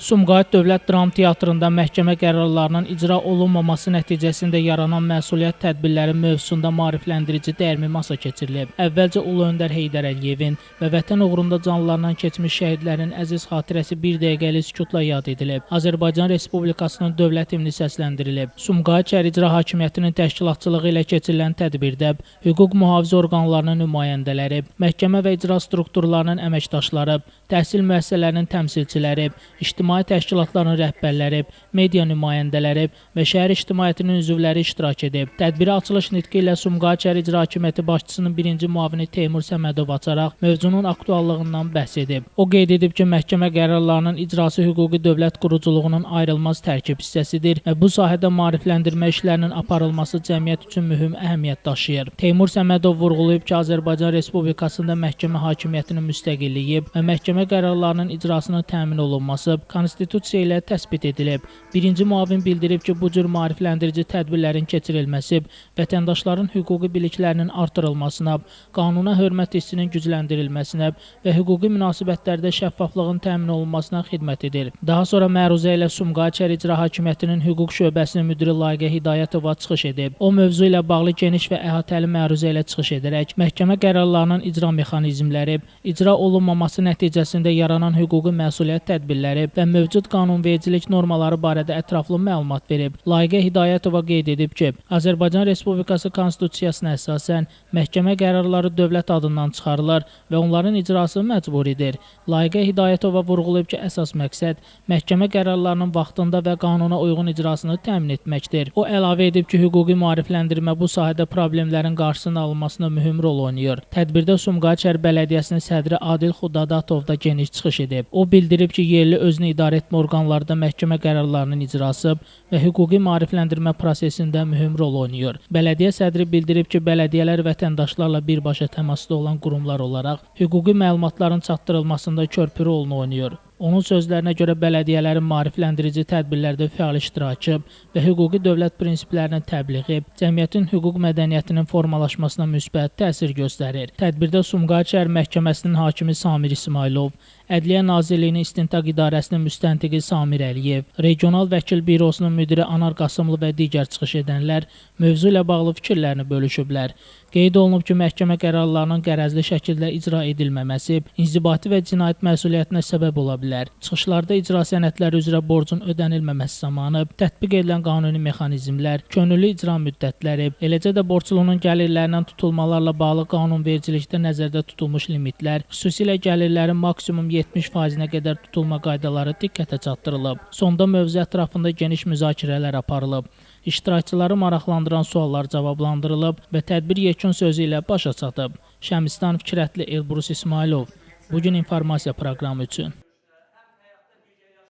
Sumqayıt Dövlət Dram Teatrında məhkəmə qərarlarının icra olunmaması nəticəsində yaranan məsuliyyət tədbirləri mövzusunda maarifləndirici dəyirmi masa keçirilib. Əvvəlcə Ulu Öndər Heydər Əliyevin və vətən uğrunda canlarından keçmiş şəhidlərin əziz xatirəsi bir dəqiqəlik sükutla yad edilib. Azərbaycan Respublikasının dövlət himni səsləndirilib. Sumqayıt Şəhər İcra Hakimiyyətinin təşkilatçılığı ilə keçirilən tədbirdə hüquq mühafizə orqanlarının nümayəndələri, məhkəmə və icra strukturlarının əməkdaşları, təhsil müəssisələrinin təmsilçiləri, ictimai təşkilatların rəhbərləri, media nümayəndələri və şəhər ictimaiyyətinin üzvləri iştirak edib. Tədbiri açılış nitqi ilə Sumqayıt Şəhər İcra Hakimiyyəti başçısının birinci müavini Teymur Səmədov açaraq mövzunun aktuallığından bəhs edib. O qeyd edib ki, məhkəmə qərarlarının icrası hüquqi dövlət quruculuğunun ayrılmaz tərkib hissəsidir və bu sahədə maarifləndirmə işlərinin aparılması cəmiyyət üçün mühüm əhəmiyyət daşıyır. Teymur Səmədov vurğulayıb ki, Azərbaycan Respublikasında məhkəmə hakimiyyətinin müstəqilliyi və məhkəmə qərarlarının icrasının təmin olunması konstitusiya ilə təsbit edilib. Birinci müavin bildirib ki, bu cür maarifləndirici tədbirlərin keçirilməsi vətəndaşların hüquqi biliklərinin artırılmasına, qanuna hörmət hissinin gücləndirilməsinə və hüquqi münasibətlərdə şəffaflığın təmin olunmasına xidmət edir. Daha sonra məruzə ilə Sumqayıt Şəhər İcra Hakimiyyətinin hüquq şöbəsinin müdiri Layiqə Hidayətova çıxış edib. O mövzu ilə bağlı geniş və əhatəli məruzə ilə çıxış edərək məhkəmə qərarlarının icra mexanizmləri, icra olunmaması nəticəsində yaranan hüquqi məsuliyyət tədbirləri və mövcud qanunvericilik normaları barədə ətraflı məlumat verib. Layiqə Hidayətova qeyd edib ki, Azərbaycan Respublikası Konstitusiyasına əsasən məhkəmə qərarları dövlət adından çıxarılır və onların icrası məcburidir. Layiqə Hidayətova vurğulayıb ki, əsas məqsəd məhkəmə qərarlarının vaxtında və qanuna uyğun icrasını təmin etməkdir. O əlavə edib ki, hüquqi maarifləndirmə bu sahədə problemlərin qarşısının alınmasına mühüm rol oynayır. Tədbirdə Sumqayıt şəhər bələdiyyəsinin sədri Adil Xudadatov da geniş çıxış edib. O bildirib ki, yerli özünü idarə etmə orqanlarında məhkəmə qərarlarının icrası və hüquqi maarifləndirmə prosesində mühüm rol oynayır. Bələdiyyə sədri bildirib ki, bələdiyyələr vətəndaşlarla birbaşa təmasda olan qurumlar olaraq hüquqi məlumatların çatdırılmasında körpü rolunu oynayır. Onun sözlərinə görə bələdiyyələrin maarifləndirici tədbirlərdə fəal iştirakı və hüquqi dövlət prinsiplərinin təbliği cəmiyyətin hüquq mədəniyyətinin formalaşmasına müsbət təsir göstərir. Tədbirdə Sumqayıt şəhər məhkəməsinin hakimi Samir İsmailov, Ədliyyə Nazirliyinin İstintaq İdarəsinin müstəntiqi Samir Əliyev, Regional Vəkil Bürosunun müdiri Anar Qasımlı və digər çıxış edənlər mövzu ilə bağlı fikirlərini bölüşüblər. Qeyd olunub ki, məhkəmə qərarlarının qərəzli şəkildə icra edilməməsi inzibati və cinayət məsuliyyətinə səbəb ola bilər. Çıxışlarda icra sənədləri üzrə borcun ödənilməməsi zamanı tətbiq edilən qanuni mexanizmlər, könüllü icra müddətləri, eləcə də borclunun gəlirlərindən tutulmalarla bağlı qanunvericilikdə nəzərdə tutulmuş limitlər, xüsusilə gəlirlərin maksimum 70%-nə qədər tutulma qaydaları diqqətə çatdırılıb. Sonda mövzu ətrafında geniş müzakirələr aparılıb. İştirakçıları maraqlandıran suallar cavablandırılıb və tədbir yekun sözü ilə başa çatıb. Şəmistan Fikrətli, Elbrus İsmailov. Bugün informasiya proqramı üçün.